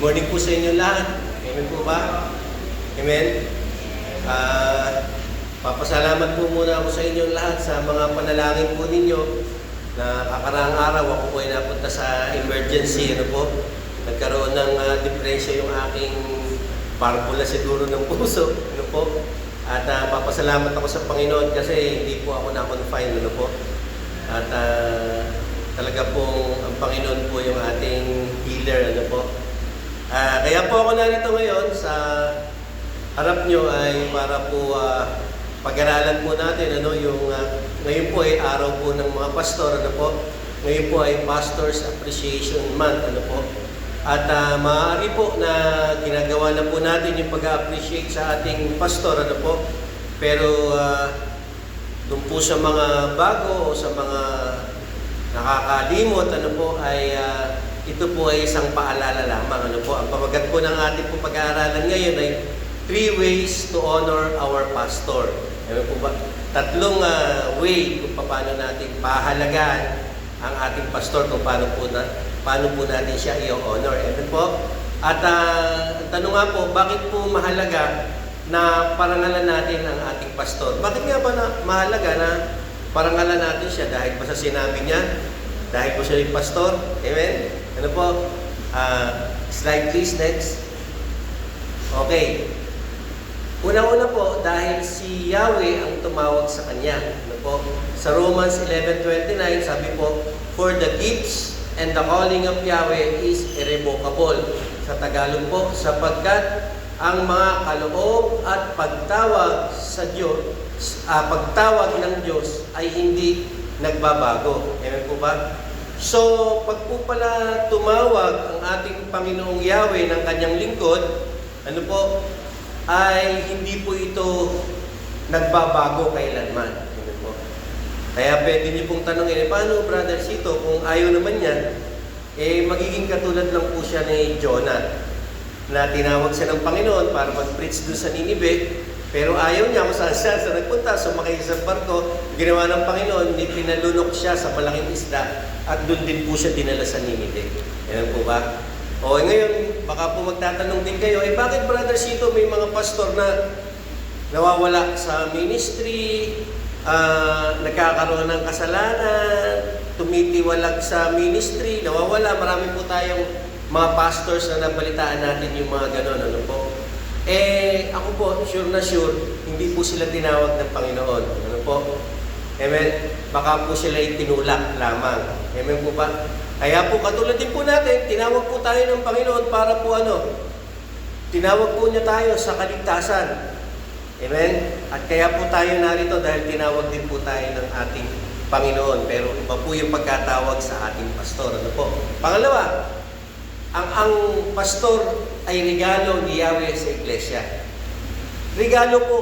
morning po sa inyo lahat. Amen po ba? Amen. Papasalamat po muna ako sa inyo lahat sa mga panalangin po ninyo na kakaraang araw ako po ay napunta sa emergency. Ano po? Nagkaroon ng depresya yung aking parbula siguro ng puso. Ano po? At papasalamat ako sa Panginoon kasi hindi po ako na-confine. Ano po? At talaga po ang Panginoon po yung ating healer. Ano po? Kaya po ako narito ngayon sa harap nyo ay para po pag-aralan po natin ano yung ngayon po ay araw po ng mga pastor, ano po. Ngayon po ay Pastors Appreciation Month, ano po. At maaari po na ginagawa na po natin yung pag-appreciate sa ating pastor, ano po. Pero doon po sa mga bago o sa mga nakakalimot, ano po, ay ito po ay isang paalala lamang, ano po. Ang pamagat po ng ating po pag-aaralan ngayon ay 3 ways to honor our pastor. Ano po ba? Tatlong way kung paano natin pahalagaan ang ating pastor, kung paano po natin siya i-honor. Ano po? At ang tanong nga po, bakit po mahalaga na parangalan natin ang ating pastor? Bakit nga ba na mahalaga na parangalan natin siya? Dahil pa sa sinabi niya? Dahil po siya yung pastor? Amen? Ano po? Slide please, next. Okay. Una-una po, dahil si Yahweh ang tumawag sa kanya. Ano po? Sa Romans 11:29, sabi po, for the gifts and the calling of Yahweh is irrevocable. Sa Tagalog po, sapagkat ang mga kaloob at pagtawag sa Diyos, pagtawag ng Diyos ay hindi nagbabago. Amen po ba? So, pag po pala tumawag ang ating Panginoong Yahweh ng kanyang lingkod, ano po, ay hindi po ito nagbabago kailanman. Ano po? Kaya pwede niyo pong tanongin, paano Brother Sito, kung ayaw naman niya, magiging katulad lang po siya ni Jonah, na tinawag siya ng Panginoon para mag-preach doon sa Ninive, pero ayaw niya kung saan siya nagpunta, sumakay sa barko, ginawa ng Panginoon, pinalunok siya sa malaking isda, at doon din po siya dinala sa Ninive. Yan po ba? O ngayon, baka po magtatanong din kayo, bakit Brother Sito may mga pastor na nawawala sa ministry, nagkakaroon ng kasalanan, tumitiwalag sa ministry, nawawala, marami po tayong mga pastors na nabalitaan natin yung mga ganon, ano po. Ako po, sure na sure, hindi po sila tinawag ng Panginoon, ano po. Amen? Baka po sila tinulak lamang. Amen po ba? Kaya po, katulad din po natin, tinawag po tayo ng Panginoon para po tinawag po niya tayo sa kaligtasan. Amen? At kaya po tayo narito dahil tinawag din po tayo ng ating Panginoon. Pero iba po yung pagkatawag sa ating pastor. Ano po? Pangalawa, ang pastor ay regalo ni Yahweh sa iglesia. Regalo po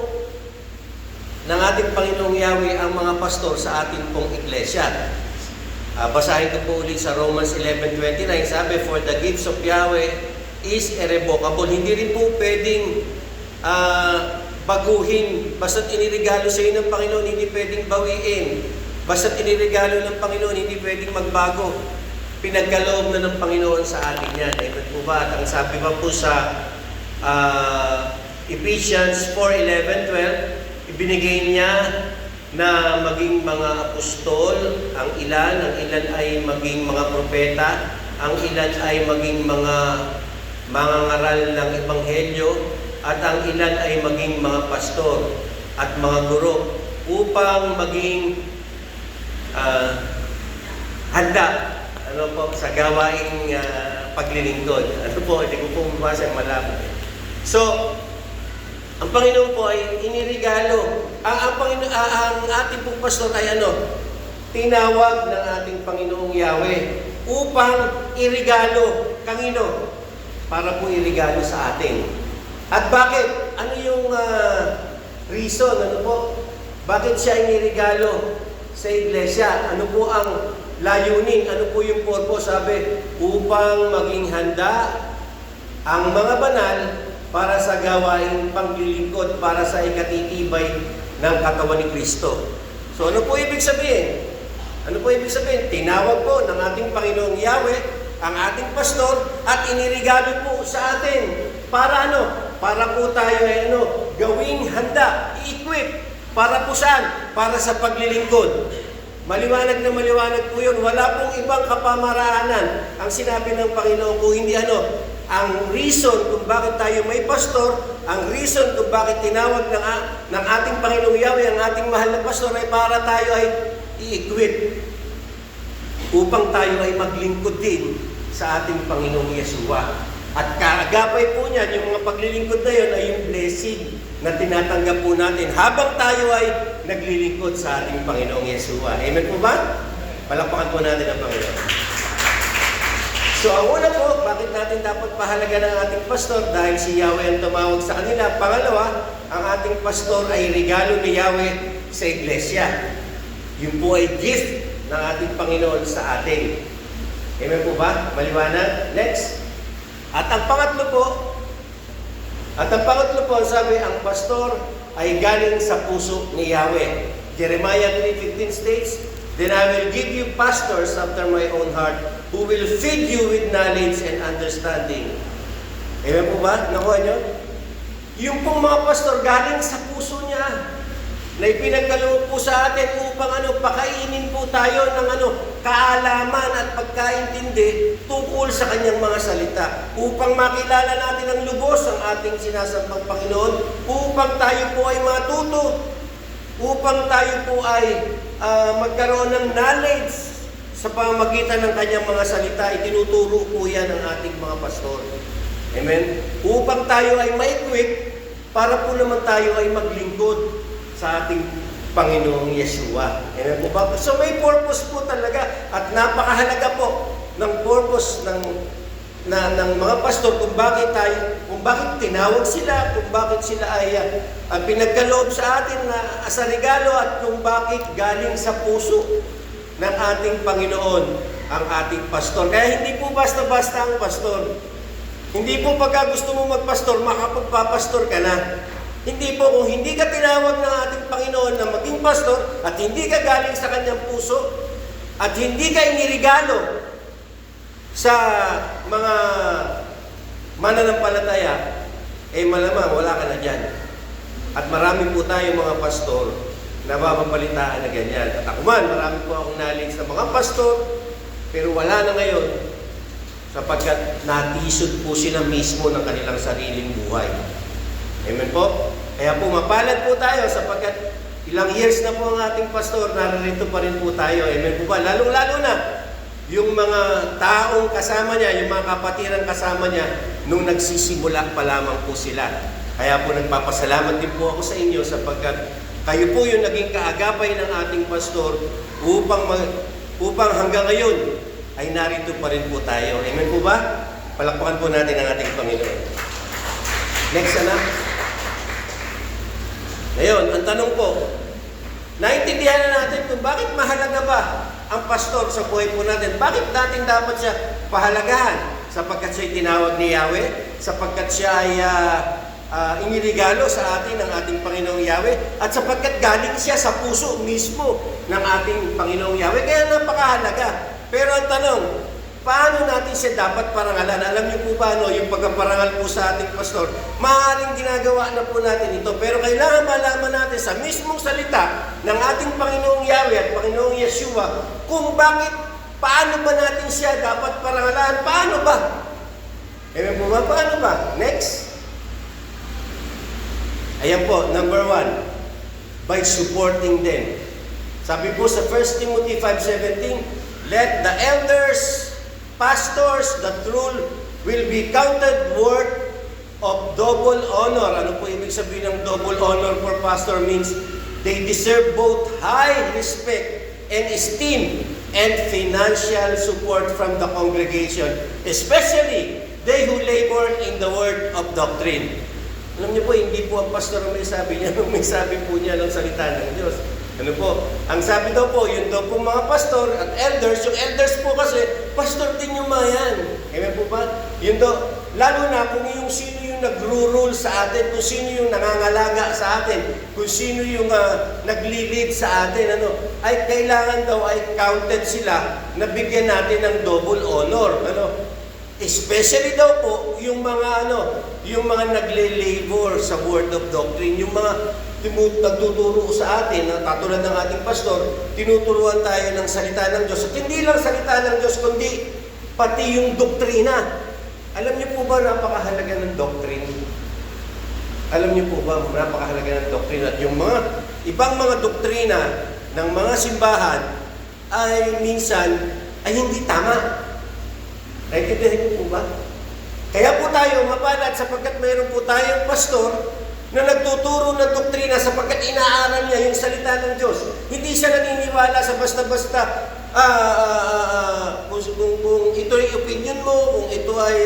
ng ating Panginoong Yahweh ang mga pastor sa ating pong iglesia. Basahin ko po ulit sa Romans 11:29, sabi, for the gifts of Yahweh is irrevocable. Hindi rin po pwedeng baguhin. Basta't iniregalo sa iyo ng Panginoon, hindi pwedeng bawiin. Basta't iniregalo ng Panginoon, hindi pwedeng magbago. Pinagkaloob na ng Panginoon sa atin yan. Amen po ba? At ang sabi pa po sa Ephesians 4:11-12, ibinigay niya na maging mga apostol, ang ilan ay maging mga propeta, ang ilan ay maging mga ngaral ng ebanghelyo, at ang ilan ay maging mga pastor at mga guro upang maging handa sa gawaing paglilingkod. Ano po, hindi ko po mabasa yung malabo. So, ang Panginoon po ay inirigalo. Ang ating pong pastor ay tinawag ng ating Panginoong Yahweh upang irigalo. Kanino? Para po irigalo sa atin. At bakit? Ano yung reason? Ano po? Bakit siya inirigalo sa iglesia? Ano po ang layunin? Ano po yung purpose? Sabi, upang maging handa ang mga banal para sa gawaing panglilingkod, para sa ikatitibay ng katawan ni Kristo. So ano po ibig sabihin? Ano po ibig sabihin? Tinawag po ng ating Panginoong Yahweh ang ating pastor at inirigalo po sa atin. Para ano? Para po tayo ay gawing handa, i-equip. Para po saan? Para sa paglilingkod. Maliwanag na maliwanag po yun. Wala pong ibang kapamaraanan ang sinabi ng Panginoon kung hindi ang reason kung bakit tayo may pastor, ang reason kung bakit tinawag ng ating Panginoong Yahweh ang ating mahal na pastor ay para tayo ay i-equip upang tayo ay maglingkod din sa ating Panginoong Yeshua. At kaagapay po niyan, yung mga paglilingkod na yun ay yung blessing na tinatanggap po natin habang tayo ay naglilingkod sa ating Panginoong Yeshua. Amen po ba? Palakpakan po natin ang Panginoon. So, ang una po, bakit natin dapat pahalaga ng ating pastor? Dahil si Yahweh ang tumawag sa kanila. Pangalawa, ang ating pastor ay regalo ni Yahweh sa iglesia. Yun po ay gift ng ating Panginoon sa atin. Amen po ba? Maliwanag? Next. At ang pangatlo po, sabi, ang pastor ay galing sa puso ni Yahweh. Jeremiah 3:15 states, "Then I will give you pastors after my own heart, who will feed you with knowledge and understanding." Amen po ba? Nakuha nyo? Yung pong mga pastor galing sa puso niya, na ipinagkaloob po sa atin upang pakainin po tayo ng kaalaman at pagkaintindi tungkol sa kanyang mga salita. Upang makilala natin ang lubos ang ating sinasambang Panginoon, upang tayo po ay matuto, upang tayo po ay magkaroon ng knowledge sa pamamagitan ng kanyang mga salita. Itinuturo po yan ng ating mga pastor. Amen? Upang tayo ay ma-equip para po naman tayo ay maglingkod sa ating Panginoong Yeshua. Amen po ba? So may purpose po talaga at napakahalaga po ng purpose ng mga pastor kung bakit tinawag sila, kung bakit sila ay pinagkaloob sa atin na sa regalo at kung bakit galing sa puso ng ating Panginoon ang ating pastor. Kaya hindi po basta-basta ang pastor. Hindi po pagka gusto mo magpastor, makapagpapastor ka na. Hindi po, kung hindi ka tinawag ng ating Panginoon na maging pastor at hindi ka galing sa kanyang puso at hindi ka inirigalo sa mga mananampalataya, malamang wala ka na dyan. At marami po tayo mga pastor na mapapalitaan na ganyan. At ako man, marami po akong knowledge ng mga pastor, pero wala na ngayon sapagkat natisod po sila mismo ng kanilang sariling buhay. Amen po? Kaya po mapalad po tayo sapagkat ilang years na po ang ating pastor, naririto pa rin po tayo. Amen po ba? Lalong-lalo na yung mga taong kasama niya, yung mga kapatiran kasama niya, nung nagsisimula pa lamang po sila. Kaya po nagpapasalamat din po ako sa inyo sapagkat kayo po yung naging kaagapay ng ating pastor upang hanggang ngayon ay narito pa rin po tayo. Amen po ba? Palakpakan po natin ang ating Panginoon. Next, anak. Ngayon, ang tanong po, naintindihan na natin kung bakit mahalaga ba ang pastor sa buhay po natin. Bakit natin dapat siya pahalagahan? Sapagkat siya tinawag ni Yahweh, sapagkat siya ay inirigalo sa atin ng ating Panginoong Yahweh, at sapagkat galing siya sa puso mismo ng ating Panginoong Yahweh. Kaya napakahalaga. Pero ang tanong, paano natin siya dapat parangalan? Alam niyo po ba, yung pagpaparangal po sa ating pastor, maaaring ginagawa na po natin ito. Pero kailangan malaman natin sa mismong salita ng ating Panginoong Yahweh at Panginoong Yeshua kung paano ba natin siya dapat parangalan? Paano ba? Amen po ba? Paano ba? Next. Ayan po, number 1, by supporting them. Sabi po sa 1 Timothy 5:17, let the elders, pastors that rule will be counted worth of double honor. Ano po ibig sabihin ng double honor for pastor? Means they deserve both high respect and esteem and financial support from the congregation, especially they who labor in the word of doctrine. Alam niyo po, hindi po ang pastor ang may sabi niya, may sabi po niya ng salita ng Diyos. Ano po? Ang sabi daw po, yun daw po mga pastor at elders, yung elders po kasi, pastor din yung mayan. Amen po ba? Yun daw, lalo na kung yung sino yung nagro-rule sa atin, kung sino yung nangangalaga sa atin, kung sino yung nagli-lead sa atin, ay kailangan daw ay counted sila na bigyan natin ng double honor. especially daw po yung mga yung mga nagle-labor sa word of doctrine, yung mga nagtuturo sa atin, na katulad ng ating pastor, tinuturuan tayo ng salita ng Diyos. At hindi lang salita ng Diyos, kundi pati yung doktrina. Alam niyo po ba napakahalaga ng doctrine? Alam niyo po ba napakahalaga ng doktrina? At yung mga ibang mga doktrina ng mga simbahan ay minsan ay hindi tama. Naintindihan niyo po ba? Kaya po tayo mapalad sapagkat mayroon po tayong pastor na nagtuturo ng doktrina sapagkat inaaral niya yung salita ng Diyos. Hindi siya naniniwala sa basta-basta kung ito ay opinion mo, kung ito ay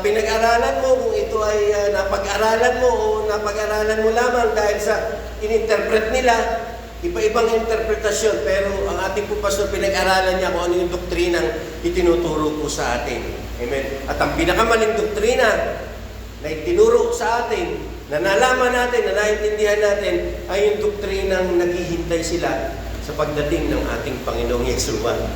pinag-aralan mo, kung ito ay napag-aralan mo o napag-aralan mo lamang dahil sa in-interpret nila. Iba-ibang interpretasyon, pero ang ating po pastor, pinag-aralan niya kung ano yung doktrinang itinuturo po sa atin. Amen. At ang pinakamaling doktrina na itinuro sa atin, na nalaman natin, na naintindihan natin, ay yung doktrinang naghihintay sila sa pagdating ng ating Panginoong Yeshua.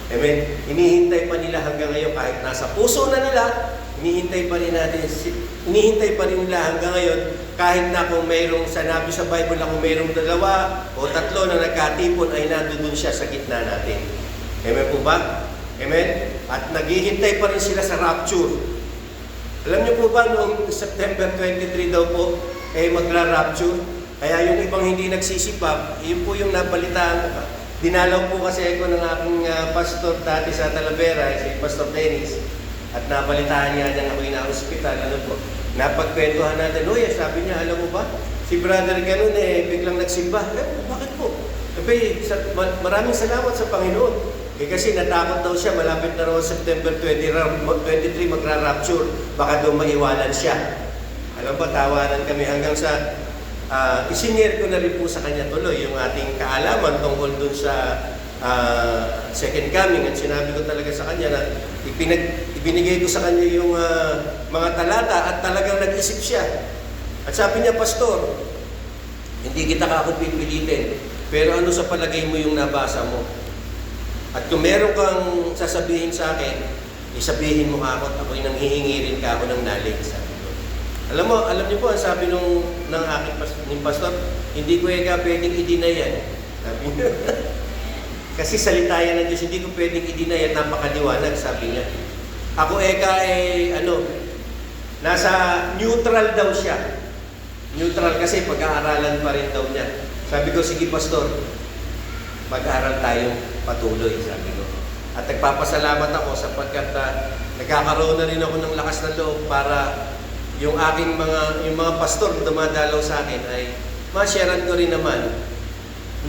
Amen. Hinihintay pa nila hanggang ngayon, kahit nasa puso na nila, hinihintay pa rin nila hanggang ngayon, kahit na kung mayroong sanabi sa Bible na kung mayroong 2 o 3 na nagkatipon, ay nandoon siya sa gitna natin. Amen po ba? Amen? At naghihintay pa rin sila sa rapture. Alam niyo po ba, noong September 23 daw po, magra-rapture? Kaya yung ibang hindi nagsisipap, yun po yung nabalitaan ko. Dinalaw po kasi ako ng aking pastor dati sa Talavera, si Pastor Dennis. At nabalitaan niya nang ako'y na-hospital, napagkwentuhan natin, sabi niya, alam mo ba, si brother ganun biglang nagsimba. Bakit po? Sabi, maraming salamat sa Panginoon. Kasi natakot daw siya, malapit na raw September 23 magra-rapture, baka daw maiwanan siya. Alam ba, tawanan kami hanggang sa isinare ko na rin po sa kanya tuloy yung ating kaalaman tungkol dun sa second coming. At sinabi ko talaga sa kanya na ibinigay ko sa kanya yung mga talata at talagang nag-isip siya. At sabi niya, Pastor, hindi kita ako pipilitin, pero ano sa palagay mo yung nabasa mo? At kung meron kang sasabihin sa akin, isabihin mo ako at ako'y nanghihingi rin ka ako ng knowledge. Sabi ko. Alam niyo po, ang sabi ng aking pastor, hindi ko pwedeng i-deny yan. Sabi niya. Kasi salita yan ng Diyos, hindi ko pwedeng i-deny yan, napakaliwanag, sabi niya. Ako nasa neutral daw siya. Neutral kasi pag-aaralan pa rin daw niya. Sabi ko, sige pastor, mag-aaral tayo patuloy, sabi ko. At nagpapasalamat ako sapagkat nagkakaroon na rin ako ng lakas ng loob para yung mga pastor na dumadalaw sa akin ay ma-sharean ko rin naman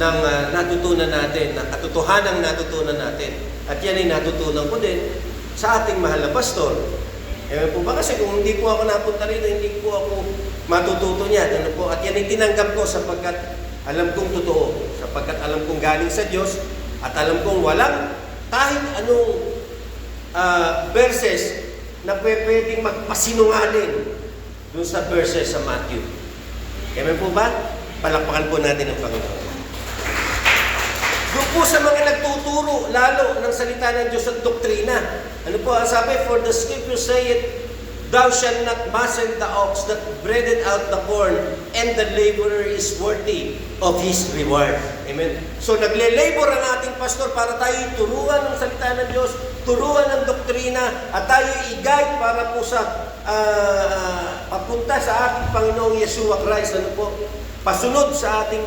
ng natutunan natin, ng katotohanang natutunan natin. At yan ay natutunan ko din sa ating mahal na pastor. Po ba kasi kung hindi po ako napunta rin, hindi po ako matututo niya. At yan ay tinanggap ko sapagkat alam kong totoo, sapagkat alam kong galing sa Diyos at alam kong walang kahit anong verses na pwedeng magpasinungaling dun sa verses sa Matthew. Amen po ba? Palakpakan po natin ang Panginoon. Doon po sa mga nagtuturo lalo ng salita ng Diyos at doktrina. Ano po ang sabi? For the scripture saith, thou shalt not muzzle the ox that breadeth out the corn, and the laborer is worthy of his reward. Amen. So nagle-labor ang ating pastor para tayo turuan ng salita ng Diyos, turuan ng doktrina, at tayo i-guide para po sa papunta sa ating Panginoong Yeshua Christ. Ano po? Pasunod sa ating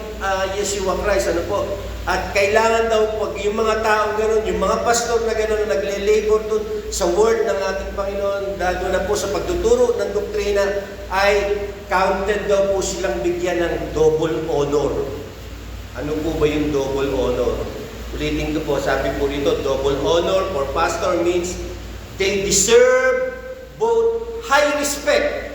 Yeshua Christ. Ano po? At kailangan daw pag yung mga taong gano'n, yung mga pastor na gano'n na nagle-labor doon sa word ng ating Panginoon, lalo na po sa pagtuturo ng doktrina, ay counted daw po silang bigyan ng double honor. Ano po ba yung double honor? Ulitin ko po, sabi po rito, double honor for pastor means they deserve both high respect.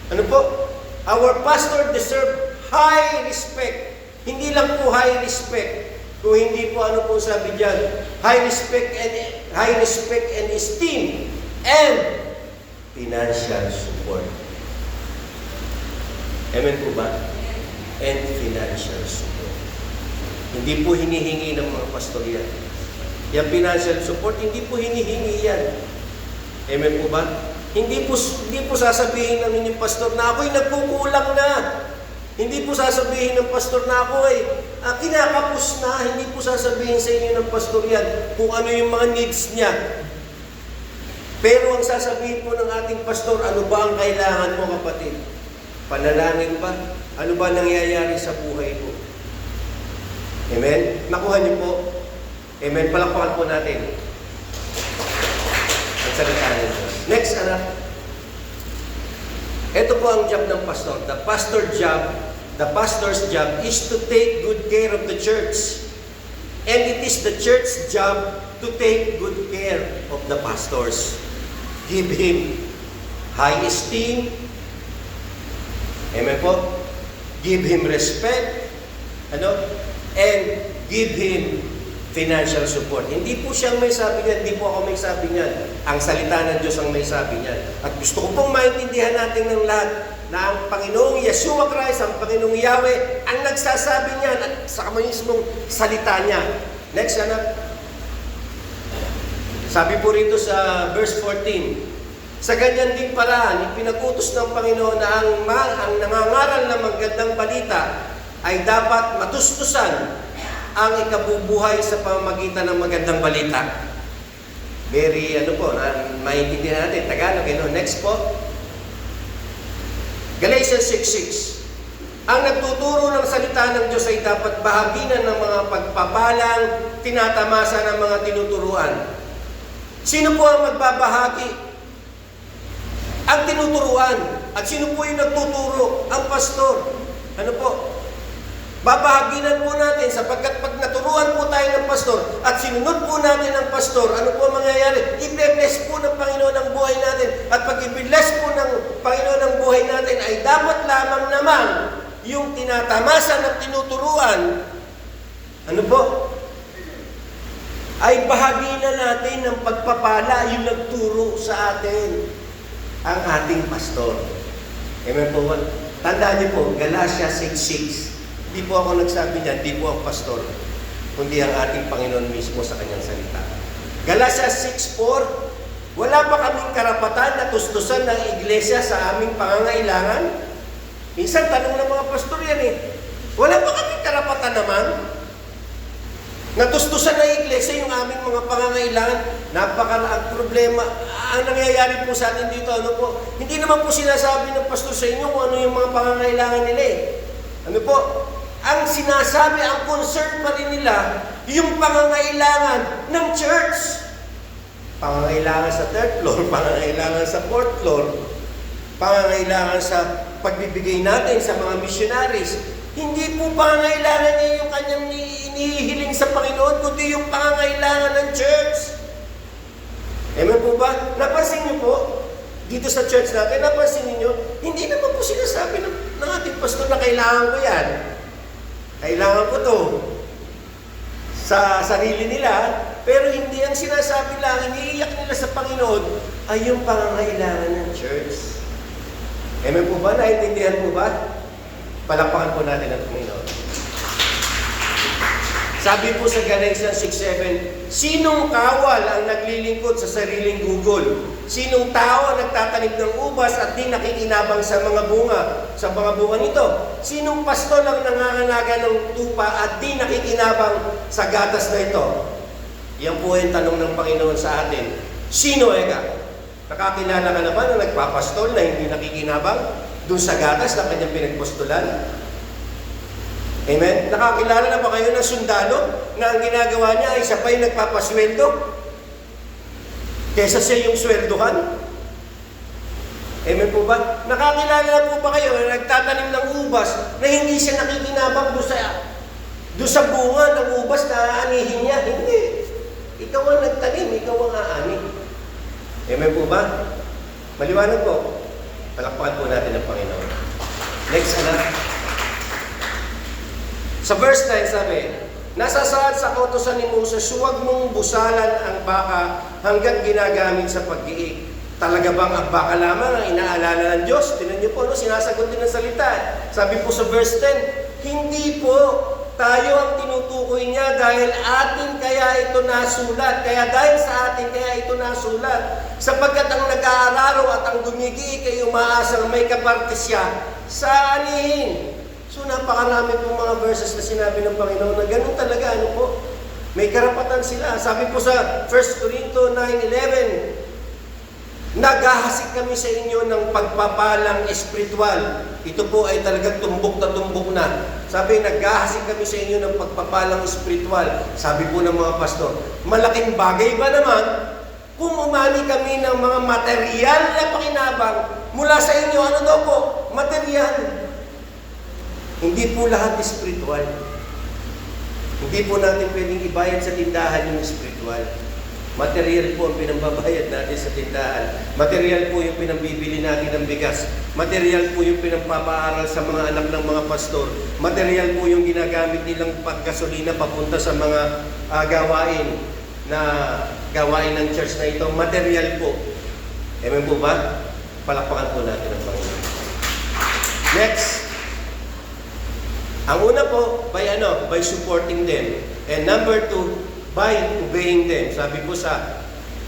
Ano po? Our pastor deserve high respect. Hindi lang po high respect, kung hindi po ano po sabi diyan, high respect and esteem and financial support. Amen po ba? And financial support. Hindi po hinihingi ng mga pastor yan. Yung financial support, hindi po hinihingi yan. Amen po ba? Hindi po sasabihin ng inyong pastor na ako'y nagkukulang na. Hindi po sasabihin ng pastor na ako kinakapos na. Hindi po sasabihin sa inyo ng pastor yan kung ano yung mga needs niya. Pero ang sasabihin po ng ating pastor, ano ba ang kailangan mo, kapatid? Panalangin ba? Ano ba nangyayari sa buhay mo? Amen? Nakuha niyo po? Amen? Palakpakan po natin ang salita ng Diyos. Next, anak. Ito po ang job ng pastor. The pastor's job is to take good care of the church. And it is the church's job to take good care of the pastors. Give him high esteem. Amen po? Give him respect. And give him financial support. Hindi po siyang may sabi niyan, hindi po ako may sabi niyan. Ang salita ng Diyos ang may sabi niyan. At gusto ko pong maintindihan natin ng lahat na ang Panginoong Yeshua Christ, ang Panginoong Yahweh, ang nagsasabi niyan at sa mismong salita niya. Next, anak. Sabi po rito sa verse 14, sa ganyan ding paraan, ipinagutos ng Panginoon na ang nangangaral ng magandang balita ay dapat matustusan ang ikabubuhay sa pamamagitan ng magandang balita. Very, maintindihan natin. Tagalog, Next po. Galatians 6:6. Ang nagtuturo ng salita ng Diyos ay dapat bahaginan ng mga pagpapalang tinatamasa ng mga tinuturuan. Sino po ang magbabahagi? Ang tinuturuan. At sino po yung nagtuturo? Ang pastor. Ano po? Babahaginan po natin sapagkat pag naturuan po tayo ng pastor at sinunod po natin ang pastor, ano po mangyayari? I-bless po ng Panginoon ang buhay natin. At pag i-bless po ng Panginoon ang buhay natin ay dapat lamang naman yung tinatamasa ng tinuturuan, ano po? Ay bahagi na natin ng pagpapala yung nagturo sa atin, ang ating pastor. Amen po ba? Tandaan niyo po, Galatia 6:6. Hindi po ako nagsabi niyan, hindi po ako pastor, kundi ang ating Panginoon mismo sa kanyang salita. Galatia 6:4, wala pa kaming karapatan na tustusan ng iglesia sa aming pangangailangan? Minsan tanong ng mga pastor yan wala pa kaming karapatan naman natustusan ng iglesia yung aming mga pangangailangan. Napakalaang problema. Ang nangyayari po sa atin dito, hindi naman po sinasabi ng pastor sa inyo kung ano yung mga pangangailangan nila Ano po? Ang sinasabi, ang concern pa rin nila, yung pangangailangan ng church. Pangangailangan sa third floor, pangangailangan sa fourth floor, pangangailangan sa pagbibigay natin sa mga missionaries. Hindi po pangangailangan niya yung kanyang inihiling sa Panginoon, kundi yung pangangailangan ng church. Amen po ba? Napansin niyo po, dito sa church natin, napansin niyo, hindi naman po sinasabi ng ating pastor na kailangan ko yan. Kailangan ko to sa sarili nila, pero hindi ang sinasabi lang, iniiyak nila sa Panginoon ay yung pangangailangan ng church. Amen po ba? Naintindihan po ba? Palakpakan po natin ang Panginoon. Sabi po sa Galatians 6:7, sinong kawal ang naglilingkod sa sariling gugol? Sinong tao ang nagtatanim ng ubas at di nakikinabang sa mga bunga nito? Sinong pastol ang nanganganaga ng tupa at di nakikinabang sa gatas na ito? Yan po yung tanong ng Panginoon sa atin. Sino Nakakilala ka na ba na nagpapastol na hindi nakikinabang doon sa gatas na kanyang pinagpostulan? Amen? Nakakilala na ba kayo ng sundalo na ang ginagawa niya ay siya pa yung nagpapasweldo kesa siya yung sweldohan? Amen po ba? Nakakilala na po ba kayo na nagtatanim ng ubas na hindi siya nakikinabang doon sa bunga ng ubas na aanihin niya? Hindi. Ikaw ang nagtanim, ikaw ang aani. Amen po ba? Maliwanag po. Palakpakan po natin ang Panginoon. Next, sa verse 9 sabi, nasasaad sa kautusan ni Moses, huwag mong busalan ang baka hanggat ginagamit sa pag-iik. Talaga bang ang baka lamang ang inaalala ng Diyos? Tingnan niyo po, sinasagot din ng salita. Sabi po sa verse 10, hindi po. tayo ang tinutukoy niya dahil atin kaya ito nasulat. Kaya dahil sa atin kaya ito nasulat. Sapagkat ang nag-aararo at ang gumigi kay umaasang may kaparte siya sa anihin. So napakarami pong mga verses na sinabi ng Panginoon na ganun talaga, ano po? May karapatan sila. Sabi po sa 1 Corinto 9:11, naghahasik kami sa inyo ng pagpapalang espiritual. Ito po ay talagang tumbok na tumbok na. Sabi, naghahasik kami sa inyo ng pagpapalang espiritual. Sabi po ng mga pastor, malaking bagay ba naman kung umani kami ng mga material na pakinabang mula sa inyo? Ano daw po? Material. Hindi po lahat espiritual. Hindi po natin pwedeng ibayad sa tindahan yung espiritual. Material po ang pinambabayad natin sa tindahan. Material po yung pinambibili natin ng bigas. Material po yung pinampapaaral sa mga anak ng mga pastor. Material po yung ginagamit nilang paggasolina papunta sa mga gawain ng church na ito. Material po. Amen po ba? Palakpakan po natin ang Panginoon. Next. Ang una po, by supporting them. And number 2, by obeying them. Sabi po sa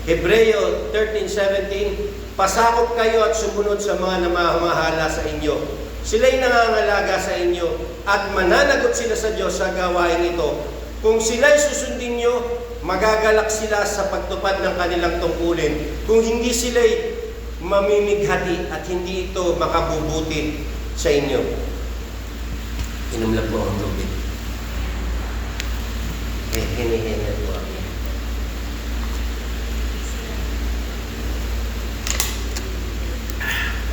Hebreo 13:17, pasakop kayo at sumunod sa mga namamahala sa inyo. Sila'y nangangalaga sa inyo at mananagot sila sa Diyos sa gawain ito. Kung sila'y susundin nyo, magagalak sila sa pagtupad ng kanilang tungkulin. Kung hindi sila'y mamimighati at hindi ito makabubuti sa inyo. Inom lang po ang tubig. Hinihingan po ako.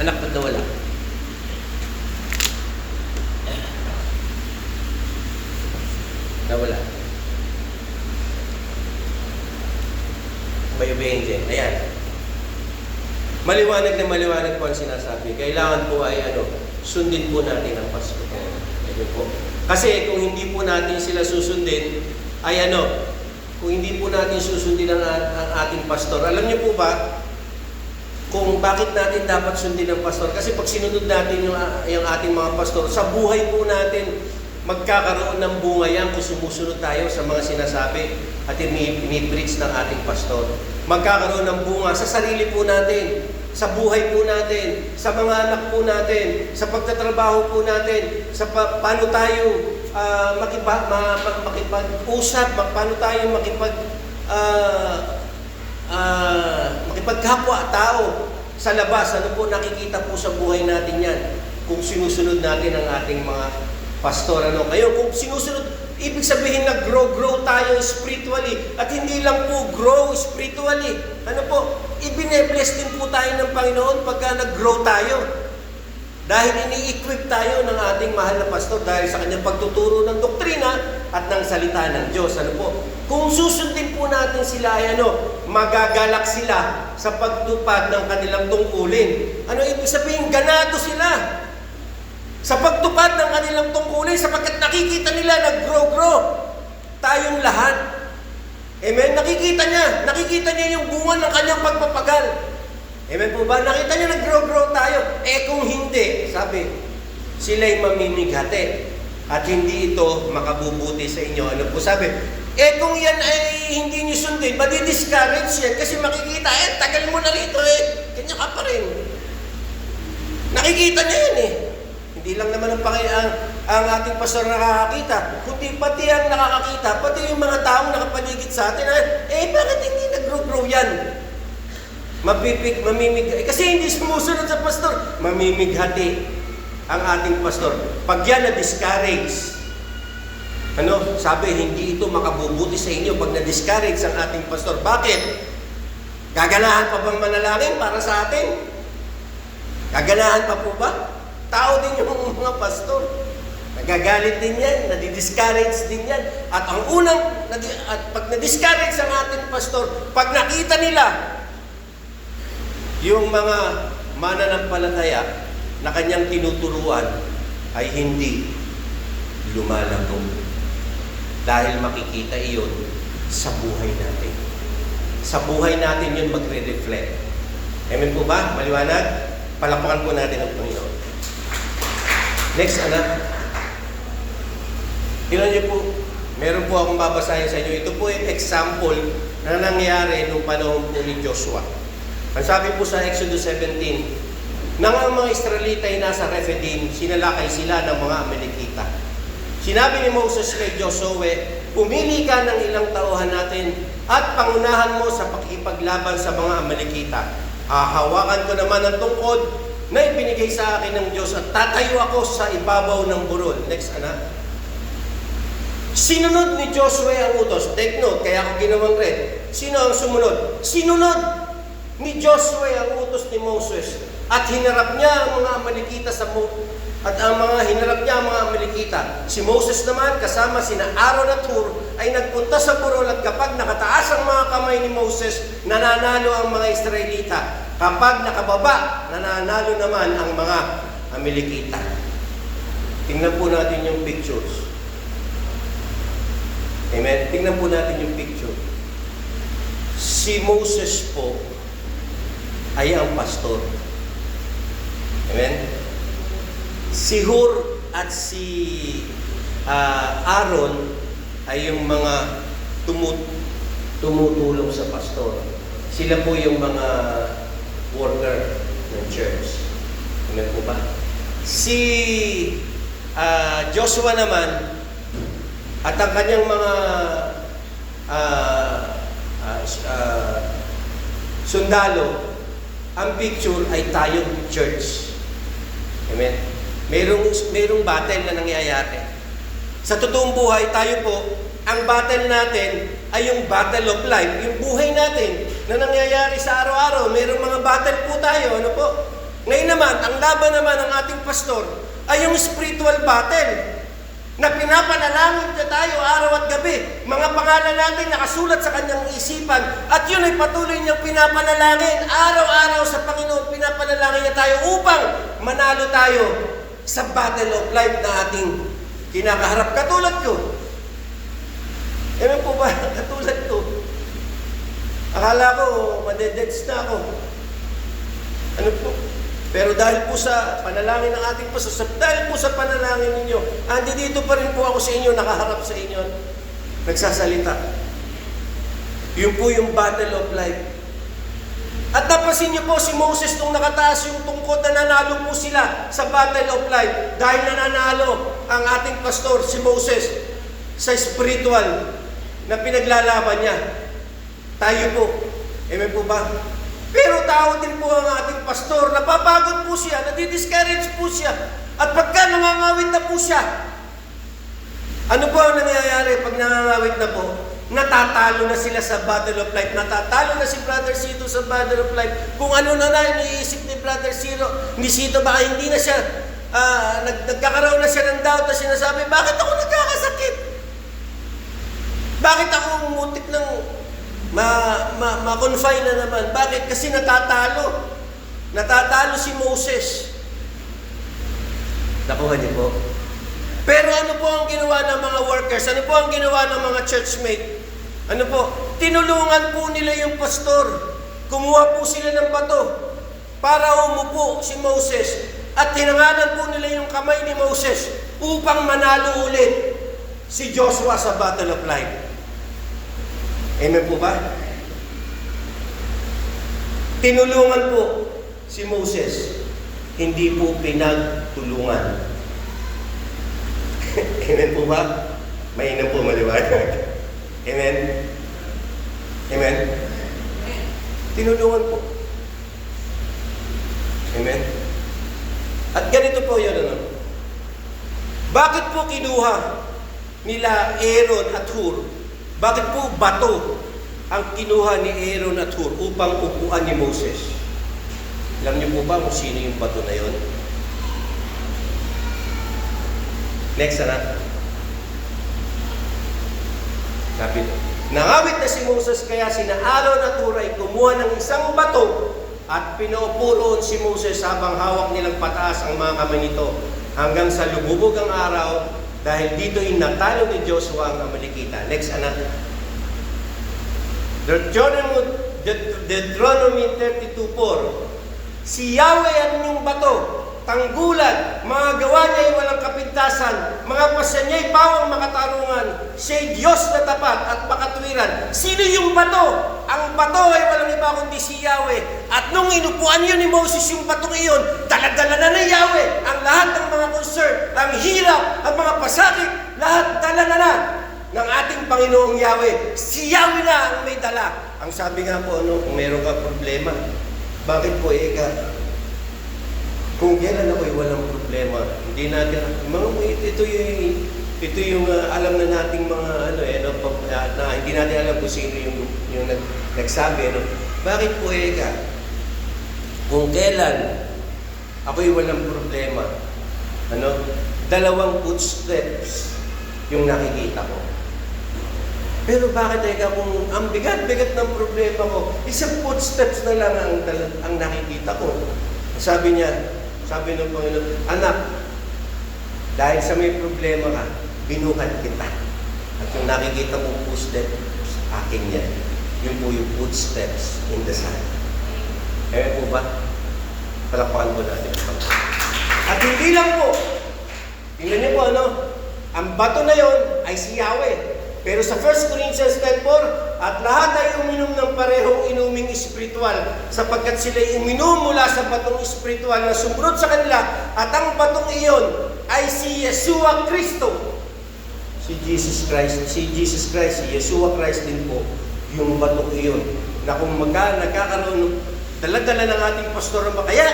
Anak, ba't nawala? Nawala. Bayubayin dyan. Ayan. Maliwanag na maliwanag po ang sinasabi. Kailangan po ay sundin po natin ang Pasko. Ito po. Kasi kung hindi po natin sila susundin, ay kung hindi po natin susundin ang ating pastor, alam niyo po ba kung bakit natin dapat sundin ang pastor? Kasi pag sinunod natin yung ating mga pastor, sa buhay po natin, magkakaroon ng bunga yan kung sumusunod tayo sa mga sinasabi at ini-preach ng ating pastor. Magkakaroon ng bunga sa sarili po natin, sa buhay po natin, sa mga anak po natin, sa pagtatrabaho po natin, sa paano tayo makipag-usap, paano tayo makipagkapwa tao sa labas. Ano po nakikita po sa buhay natin yan kung sinusunod natin ang ating mga pastor. Kayo, kung sinusunod, ibig sabihin na grow tayo spiritually at hindi lang po grow spiritually. Ibine-bless din po tayo ng Panginoon pagka nag-grow tayo. Dahil ini-equip tayo ng ating mahal na pastor dahil sa kanyang pagtuturo ng doktrina at ng salita ng Diyos. Kung susundin po natin sila ay magagalak sila sa pagtupad ng kanilang tungkulin. Ibig sabihin, ganado sila sa pagtupad ng kanilang tungkulin sapagkat nakikita nila nag-grow tayong lahat. Amen? Nakikita niya yung bunga ng kanyang pagpapagal. Amen po ba? Nakita niyo nag-grow tayo. Kung hindi, sabi, sila'y mamimighati at hindi ito makabubuti sa inyo. Ano po sabi? Kung yan ay hindi niyo sundin, madi-discourage yan kasi makikita, tagal mo na rito kanya ka pa rin. Nakikita niya yan Hindi lang naman ang ating pastor nakakakita, kundi pati ang nakakakita, pati yung mga taong nakapaligid sa atin, bakit hindi nag-grow yan? Mamimighati. Kasi hindi sumusunod sa pastor. Mamimighati ang ating pastor. Pag yan na-discourage, sabi, hindi ito makabubuti sa inyo pag na-discourage ang ating pastor. Bakit? Gaganahan pa bang manalangin para sa atin? Gaganahan pa po ba? Tao din yung mga pastor. Nagagalit din yan, nadi-discourage din yan. At pag na-discourage ang ating pastor, pag nakita nila, yung mga mananampalataya na kanyang tinuturuan ay hindi lumalago. Dahil makikita iyon sa buhay natin. Sa buhay natin yun magre-reflect. Amen po ba? Maliwanag? Palakpakan po natin ang Panginoon. Next, anak. Tingnan niyo po, meron po akong babasahin sa inyo. Ito po yung example na nangyari nung panahon po ni Joshua. Ang sabi po sa Exodus 17, nang ang mga Israelita ay nasa Rephidim, sinalakay sila ng mga Amalekita. Sinabi ni Moses kay Joshua, pumili ka ng ilang tauhan natin at pangunahan mo sa pakikipaglaban sa mga Amalekita. Hahawakan ko naman ang tungkod na ibinigay sa akin ng Diyos at tatayo ako sa ibabaw ng burol. Next, anak. Sinunod ni Joshua ang utos. Take note, kaya ako ginawang red. Sino ang sumunod? Sinunod ni Joshua ang utos ni Moses. At hinarap niya ang mga Amalekita hinarap niya ang mga Amalekita. Si Moses naman, kasama sina Aaron at Hur, ay nagpunta sa burol at kapag nakataas ang mga kamay ni Moses, nananalo ang mga Israelita. Kapag nakababa, nananalo naman ang mga Amalekita. Tingnan po natin yung pictures. Amen? Tingnan po natin yung picture. Si Moses po ay ang pastor. Amen? Si Hur at si Aaron ay yung mga tumutulong sa pastor. Sila po yung mga worker ng church. Amen po ba? Si Joshua naman at ang kanyang mga sundalo, ang picture ay tayong church. Amen? Merong battle na nangyayari. Sa totoong buhay, tayo po, ang battle natin ay yung battle of life, yung buhay natin na nangyayari sa araw-araw. Merong mga battle po tayo, ano po? Ngayon naman, ang laban naman ng ating pastor ay yung spiritual battle na pinapanalangin niya tayo araw at gabi. Mga pangalan natin nakasulat sa kanyang isipan at yun ay patuloy niyang pinapanalangin. Araw-araw sa Panginoon, pinapanalangin niya tayo upang manalo tayo sa battle of life na ating kinakaharap. Katulad ko. Ewan po ba? Katulad ko. Akala ko, madededs na ako. Ano po? Pero dahil po sa panalangin ng ating pastor, dahil po sa panalangin ninyo, andi dito pa rin po ako sa inyo, nakaharap sa inyo, nagsasalita. Yun po yung battle of life. At napansin niyo po si Moses nung nakataas yung tungkod, nananalo po sila sa battle of life. Dahil nananalo ang ating pastor, si Moses, sa spiritual na pinaglalaban niya. Tayo po. Amen po ba? Pero tao din po ang ating pastor, napapagod po siya, nadidiscourage po siya. At pagka nangangawit na po siya, ano po ang nangyayari pag nangangawit na po? Natatalo na sila sa battle of life. Natatalo na si Brother Sito sa battle of life. Kung ano na iniisip ni Brother Sito, baka hindi na siya, nagkakaroon na siya ng doubt na sinasabi, bakit ako nagkakasakit? Bakit ako umutik ng ma-confine na naman? Bakit? Kasi natatalo. Natatalo si Moses. Nakuha niyo po? Pero ano po ang ginawa ng mga workers? Ano po ang ginawa ng mga churchmate? Ano po? Tinulungan po nila yung pastor. Kumuha po sila ng bato para umupo si Moses. At tinanganan po nila yung kamay ni Moses upang manalo ulit si Joshua sa battle of life. Amen po ba? Tinulungan po si Moses. Hindi po pinagtulungan. Amen po ba? Mainam po maliwanag. Amen? Amen? Tinulungan po. Amen? At ganito po yun, ano? Bakit po kinuha nila Aaron at Hur? Bakit po bato ang kinuha ni Aaron at Hur upang upuan ni Moses? Alam niyo po ba kung sino yung bato na yun? Next, anak. Sabi, nangawit na si Moses, kaya sina Aaron at Hur ay kumuha ng isang bato at pinaupo roon si Moses habang hawak nilang pataas ang mga kamay nito hanggang sa lumubog ang araw dahil dito'y natalo ni Joshua ang Amalekita. Next, anak. Deuteronomy 32:4. Si Yahweh ang inyong bato tanggulan, mga gawa niya ay walang kapintasan, mga pasya niya ay pawang makatarungan, siya'y Diyos na tapat at makatwiran. Sino yung bato? Ang bato ay walang iba kundi si Yahweh. At nung inupuan yun ni Moses yung batong iyon, dala-dala na ng Yahweh ang lahat ng mga concern, ang hirap, ang mga pasakit, lahat dala na ng ating Panginoong Yahweh. Si Yahweh na ang may dala. Ang sabi nga po, kung meron ka problema, bakit po kung kailan ako'y walang problema, hindi natin, ito yung alam na nating mga na hindi natin alam kung sino yung nagsabi, Bakit po kung kailan ako'y walang problema, dalawang footsteps yung nakikita ko. Pero bakit kung ang bigat-bigat ng problema ko, isang footsteps na lang ang nakikita ko. Sabi ng Panginoon, anak, dahil sa may problema ka, binuhat kita. At yung nakikita mong footsteps, akin yan. Yun po yung footsteps in the sun. Po ba? Palakpakan po natin. At hindi lang po. Tingnan niyo po ang bato na yon ay si Yahweh. Pero sa 1 Corinthians 10:4, at lahat ay uminom ng parehong inuming espiritual, sapagkat sila'y uminom mula sa batong espiritual na sumunod sa kanila, at ang batong iyon ay si Yeshua Kristo. Si Jesus Christ, si Yeshua Christ din po, yung batong iyon, na kung nagkakaroon, dala-dala ng ating pastor, kaya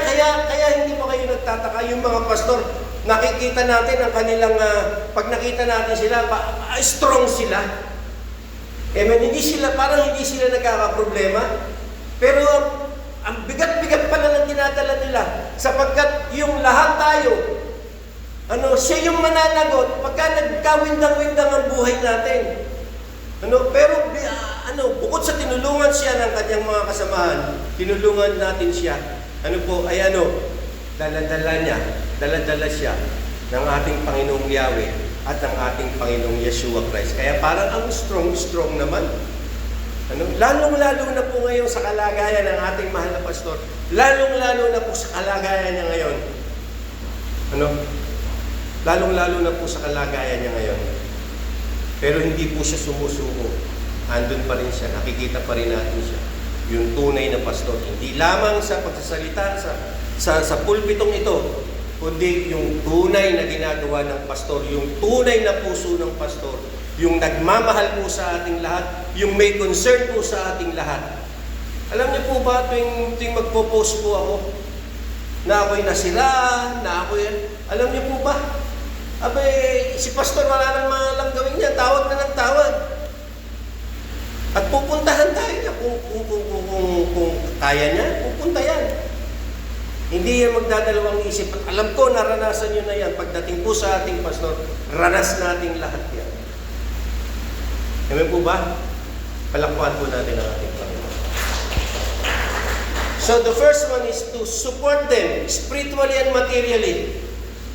hindi pa kayo nagtataka, yung mga pastor, nakikita natin ang kanilang, pag nakita natin sila, strong sila. Parang hindi sila nagkakaproblema. Pero ang bigat-bigat pala ng dinadala nila. Sapagkat yung lahat tayo, siya yung mananagot pagka nagkawindang-windang ang buhay natin. Pero bukod sa tinulungan siya ng kanyang mga kasamahan, tinulungan natin siya. Dala-dala siya ng ating Panginoong Yahweh at ng ating Panginoong Yeshua Christ. Kaya parang ang strong naman. Lalong-lalo na po ngayon sa kalagayan ng ating mahal na pastor. Lalong-lalo na po sa kalagayan niya ngayon. Lalong-lalo na po sa kalagayan niya ngayon. Pero hindi po siya sumusuko. Andun pa rin siya. Nakikita pa rin natin siya. Yung tunay na pastor. Hindi lamang sa pagsasalita sa pulpitong ito, kundi yung tunay na ginagawa ng pastor, yung tunay na puso ng pastor, yung nagmamahal po sa ating lahat, yung may concern po sa ating lahat. Alam niyo po ba, tuwing magpo-post po ako, na ako'y nasira, alam niyo po ba? Si pastor wala nang malang gawin niya, tawag na ng tawag. At pupuntahan tayo niya kung kaya niya, pupunta yan. Hindi yan magdadalawang isip. At alam ko, naranasan nyo na yan. Pagdating po sa ating pastor, ranas nating lahat yan. Amen po ba? Palakpuan po natin ang ating Panginoon. So the first one is to support them spiritually and materially.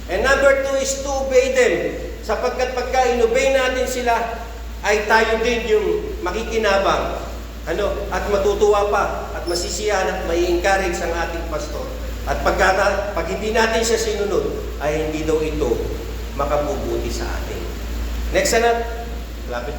And number 2 is to obey them. Sapagkat pagka inobey natin sila, ay tayo din yung makikinabang. At matutuwa pa, at masisiyahan at mai-encourage ang ating pastor. At pag hindi natin siya sinunod, ay hindi daw ito makabubuti sa atin. Next na. Malapit.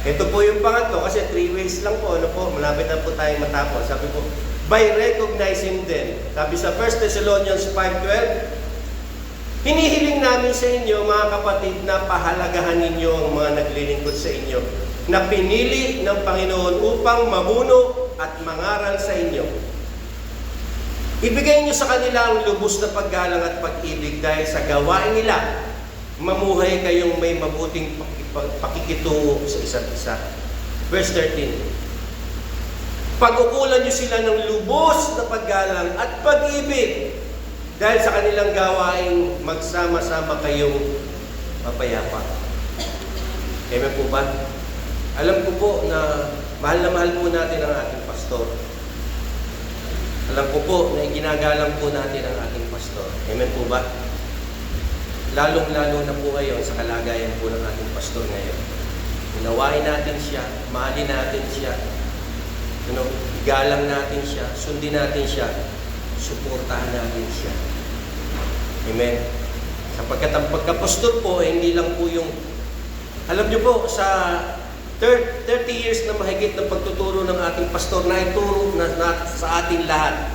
Ito po yung pangatlo, kasi 3 ways lang po. Malapit na po tayo matapos. Sabi po, by recognizing them. Sabi sa 1 Thessalonians 5:12, hinihiling namin sa inyo, mga kapatid, na pahalagahan ninyo ang mga naglilingkod sa inyo, na pinili ng Panginoon upang mamuno at mangaral sa inyo. Ibigay niyo sa kanila ang lubos na paggalang at pag-ibig dahil sa gawain nila, mamuhay kayong may mabuting pakikitungo sa isa't isa. Verse 13. Pag-ukulan niyo sila ng lubos na paggalang at pag-ibig dahil sa kanilang gawain, magsama-sama kayong mapayapa. Amen po ba? Alam ko po na mahal po natin ang ating pastor. Alam ko po na ginagalang po natin ang ating pastor. Amen po ba? Lalong-lalo na po ngayon sa kalagayan po ng ating pastor ngayon. Unawain natin siya, mahalin natin siya, igalang natin siya, sundin natin siya, suportahan natin siya. Amen. Sapagkat ang pagkapastor po, hindi lang po yung, alam niyo po, sa 30 years na mahigit na pagtuturo ng ating pastor, naituro na sa ating lahat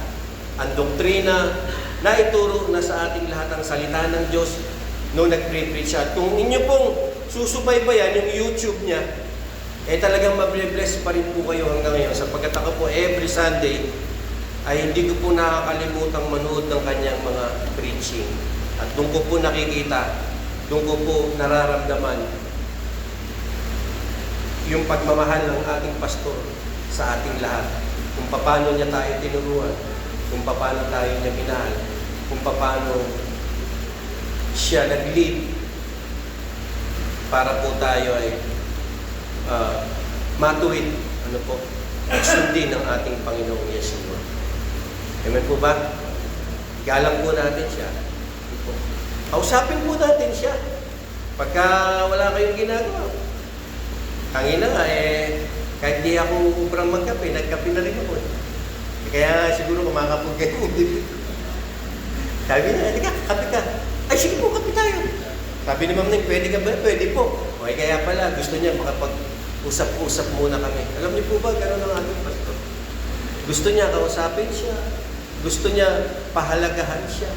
ang doktrina, naituro na sa ating lahat ang salita ng Diyos nung nag-preach siya. Kung inyo pong susubaybayan yung YouTube niya, talagang mabless pa rin po kayo hanggang ngayon. Sapagkat ako po every Sunday ay hindi ko po nakakalimutan manood ng kanyang mga preaching. At doon ko po nakikita, doon ko po nararamdaman yung pagmamahal ng ating pastor sa ating lahat. Kung paano niya tayo tinuruan, kung paano tayo niya minahal, kung paano siya nag-lead para po tayo ay matuwid, sundin ng ating Panginoong Yeshua. Amen po ba? Galang po natin siya. Kausapin po natin siya. Pagka wala kayong ginagawa. Hangin na nga, kahit di ako ubrang magkape, nagkape na rin ako. Kaya siguro kumakapog kayo. Sabi na, halika, kape ka. Ay, sige po, kape tayo. Sabi ni Ma'am Ning, pwede ka ba? Pwede po. Okay, kaya pala, gusto niya makapag-usap-usap muna kami. Alam niyo po ba, gano'n ang ating pastor? Gusto niya kausapin siya. Gusto niya pahalagahan siya.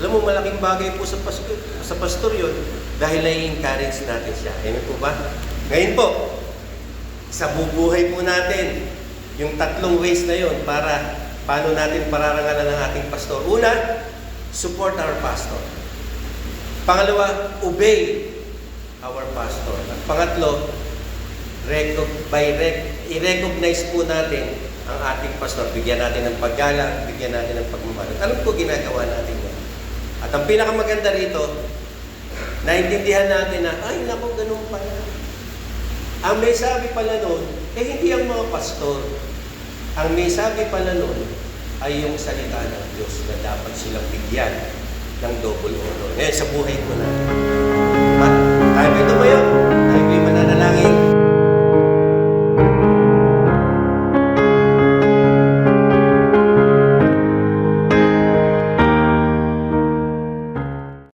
Alam mo, malaking bagay po sa pastor yun dahil nai-encourage natin siya. Amen po ba? Ngayon po, sa bubuhay po natin, yung 3 ways na yun para paano natin pararangalan ng ating pastor. Una, support our pastor. Pangalawa, obey our pastor. At pangatlo, i-recognize po natin ang ating pastor. Bigyan natin ng paggalang, bigyan natin ng pagmamahal. Alam po ginagawa natin yan. At ang pinakamaganda rito, naintindihan natin na, ay naku, ganun pala. Ang may sabi pala nun, hindi ang mga pastor. Ang may sabi pala nun, ay yung salita ng Diyos na dapat silang bigyan ng double honor. Ngayon, sa buhay ko natin.